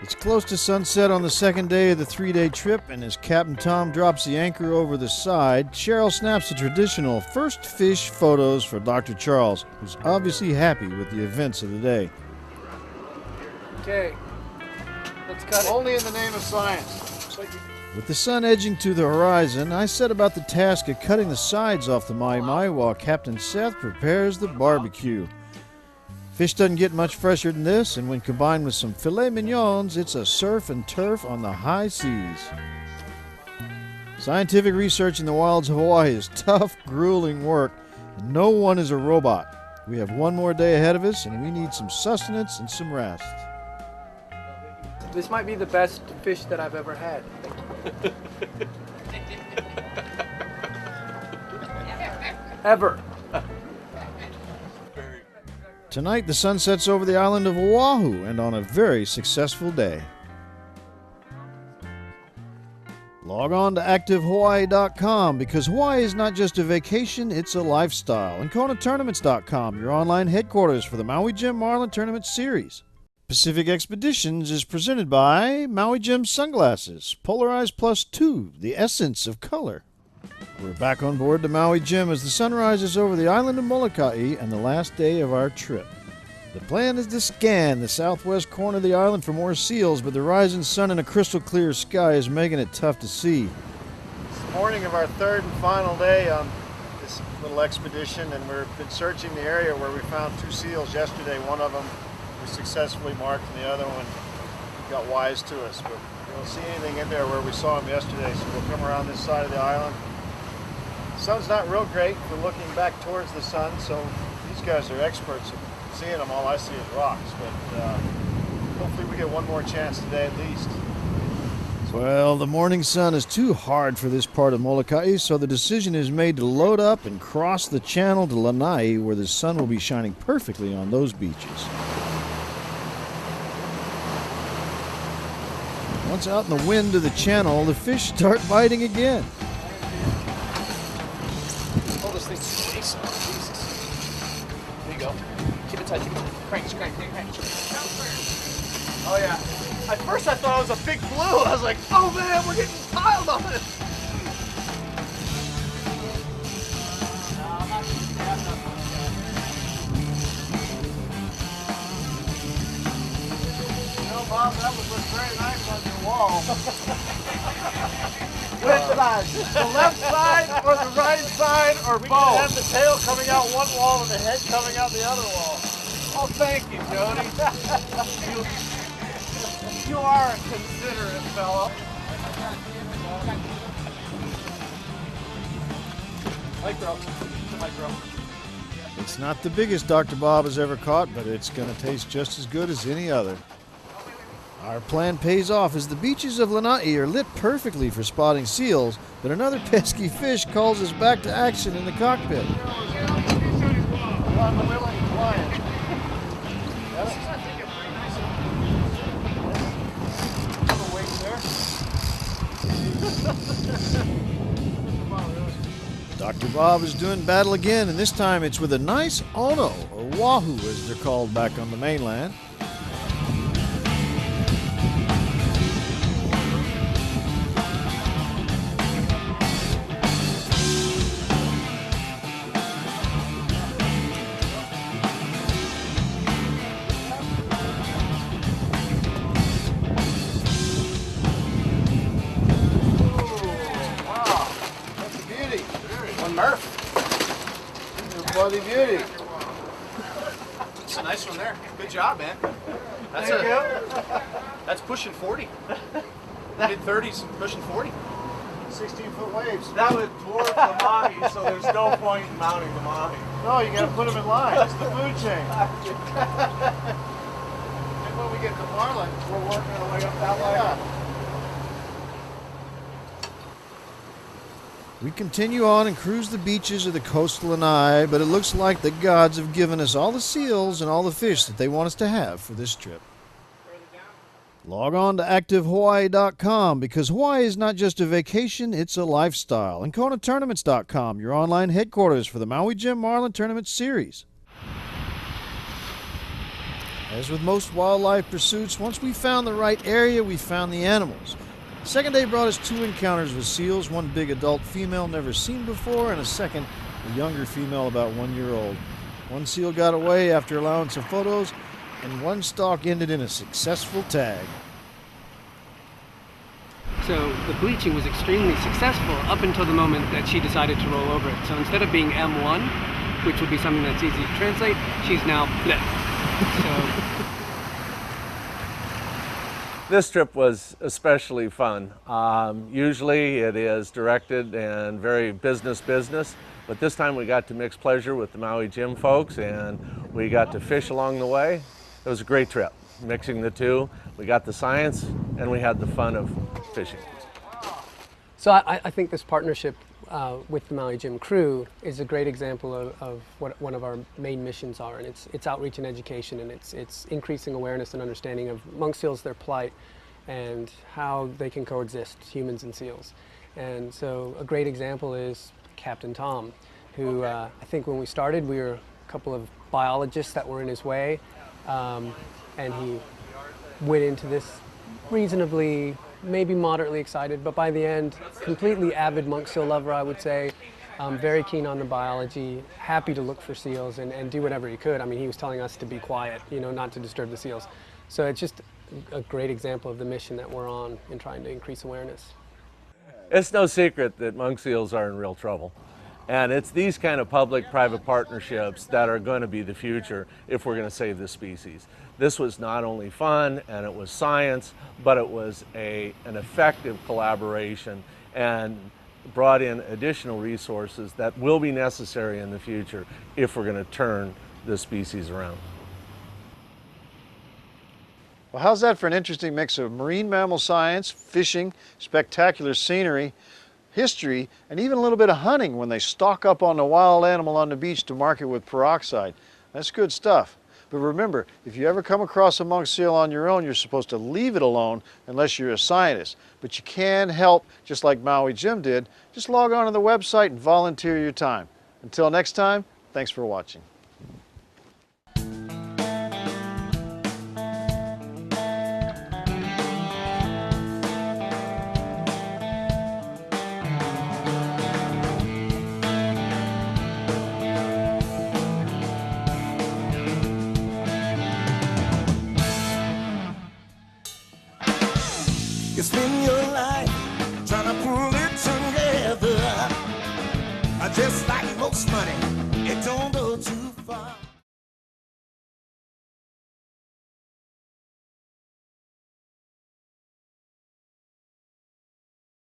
It's close to sunset on the second day of the three-day trip, and as Captain Tom drops the anchor over the side, Cheryl snaps the traditional first fish photos for Dr. Charles, who's obviously happy with the events of the day. Okay, let's cut it. Only in the name of science. With the sun edging to the horizon, I set about the task of cutting the sides off the mahi-mahi while Captain Seth prepares the barbecue. Fish doesn't get much fresher than this, and when combined with some filet mignons, it's a surf and turf on the high seas. Scientific research in the wilds of Hawaii is tough, grueling work, and no one is a robot. We have one more day ahead of us, and we need some sustenance and some rest. This might be the best fish that I've ever had. Ever. Tonight, the sun sets over the island of Oahu, and on a very successful day. Log on to ActiveHawaii.com because Hawaii is not just a vacation, it's a lifestyle. And KonaTournaments.com, your online headquarters for the Maui Jim Marlin Tournament Series. Pacific Expeditions is presented by Maui Jim Sunglasses, Polarized Plus 2, the essence of color. We're back on board the Maui Jim as the sun rises over the island of Molokai and the last day of our trip. The plan is to scan the southwest corner of the island for more seals, but the rising sun and a crystal clear sky is making it tough to see. It's the morning of our third and final day on this little expedition, and we've been searching the area where we found 2 seals yesterday. One of them we successfully marked, and the other one got wise to us, but we don't see anything in there where we saw them yesterday, so we'll come around this side of the island. The sun's not real great for looking back towards the sun, so these guys are experts at seeing them. All I see is rocks, but hopefully we get one more chance today at least. Well, the morning sun is too hard for this part of Molokai, so the decision is made to load up and cross the channel to Lanai, where the sun will be shining perfectly on those beaches. Once out in the wind of the channel, the fish start biting again. Hold this thing. Jesus. There you go. Keep it tight. Crank. Oh, yeah. At first I thought it was a big blue. I was like, oh, man, we're getting piled on it. Bob, that would look very nice on your wall. Which side? The left side or the right side or We both? could have the tail coming out one wall and the head coming out the other wall. Oh, thank you, Jody. you are a considerate fellow. Micro. It's not the biggest Dr. Bob has ever caught, but it's going to taste just as good as any other. Our plan pays off as the beaches of Lanai are lit perfectly for spotting seals, but another pesky fish calls us back to action in the cockpit. On the willing client. Dr. Bob is doing battle again, and this time it's with a nice ono, or wahoo as they're called back on the mainland. Bloody beauty. It's a nice one there. Good job, man. That's pushing 40. Mid-30s, pushing 40. 16-foot waves. That would dwarf the mahi, so there's no point in mounting the mahi. No, you gotta put them in line. It's the food chain. And when we get to Marlin, we're working our way up that way. We continue on and cruise the beaches of the coastal Lanai, but it looks like the gods have given us all the seals and all the fish that they want us to have for this trip. Log on to ActiveHawaii.com because Hawaii is not just a vacation, it's a lifestyle. And KonaTournaments.com, your online headquarters for the Maui Jim Marlin Tournament Series. As with most wildlife pursuits, once we found the right area, we found the animals. The second day brought us 2 encounters with seals, one big adult female never seen before, and a second, a younger female about 1 year old. One seal got away after allowing some photos, and one stalk ended in a successful tag. So the bleaching was extremely successful up until the moment that she decided to roll over it. So instead of being M1, which would be something that's easy to translate, she's now bleh. So This trip was especially fun. Usually it is directed and very business, but this time we got to mix pleasure with the Maui Jim folks, and we got to fish along the way. It was a great trip, mixing the two. We got the science and we had the fun of fishing. So I think this partnership with the Maui Jim crew is a great example of what one of our main missions are, and it's outreach and education, and it's increasing awareness and understanding of monk seals, their plight, and how they can coexist, humans and seals. And so a great example is Captain Tom, who I think when we started we were a couple of biologists that were in his way, and he went into this reasonably, maybe moderately excited, but by the end, completely avid monk seal lover, I would say. Very keen on the biology, happy to look for seals and do whatever he could. I mean, he was telling us to be quiet, not to disturb the seals. So it's just a great example of the mission that we're on in trying to increase awareness. It's no secret that monk seals are in real trouble. And it's these kind of public-private partnerships that are going to be the future if we're going to save this species. This was not only fun and it was science, but it was an effective collaboration and brought in additional resources that will be necessary in the future if we're going to turn this species around. Well, how's that for an interesting mix of marine mammal science, fishing, spectacular scenery, history, and even a little bit of hunting when they stalk up on the wild animal on the beach to mark it with peroxide. That's good stuff. But remember, if you ever come across a monk seal on your own, you're supposed to leave it alone unless you're a scientist. But you can help, just like Maui Jim did. Just log on to the website and volunteer your time. Until next time, thanks for watching. You spend your life trying to pull it together. Just like most money